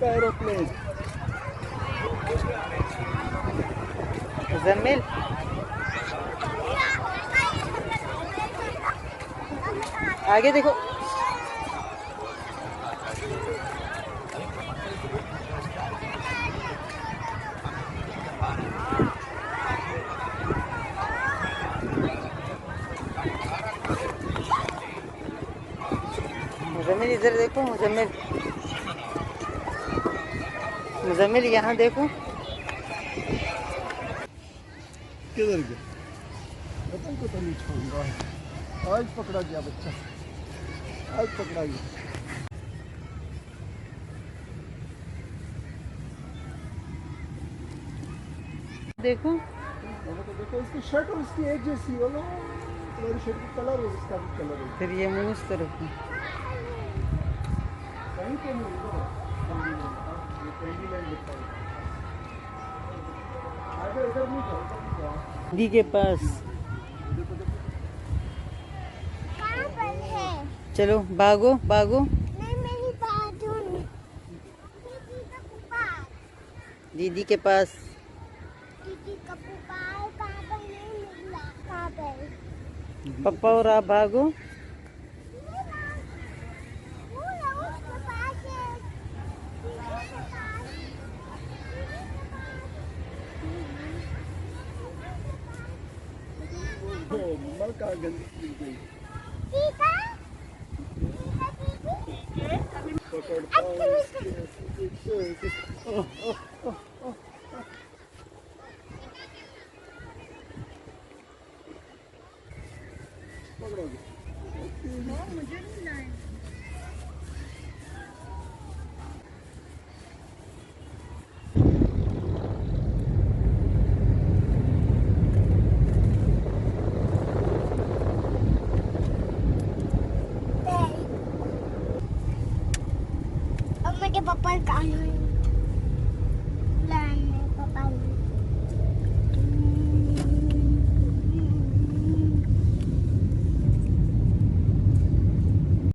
का एरोप्लेन। जमील आगे देखो। मुजम्मिल इधर देखो। मुजम्मिल मुजम्मिल यहाँ देखो। किधर गया? पता को तो नहीं छोड़ूंगा। आज पकड़ा गया बच्चा, आज पकड़ा गया। देखो तो देखो इसकी शर्ट और इसकी एक जैसी हो ना, मेरी शर्ट का कलर और इसका भी कलर है। फिर ये मुंह इस तरफ है। कहीं पे नहीं इधर है, कैंडीलैंड लिखा है। आगे इधर नहीं जाओ, इधर नहीं जाओ। दी के पास कहाँ पर है? चलो भागो भागो। नहीं, मेरी बाजू में। दीदी का पुपार। दीदी के पास। दीदी का पुपार कहाँ पर? नहीं मिला। कहाँ पर? पापा और आप भागो। वो ना उसके पास है। दीदी के पास। ओ, मम्मा का गंदी चीज गई। दीदा? पकड़ता हूँ इसके पीछे। पकड़ोगे? मुझे नहीं लाए। अब मेरे पापा कहाँ हैं?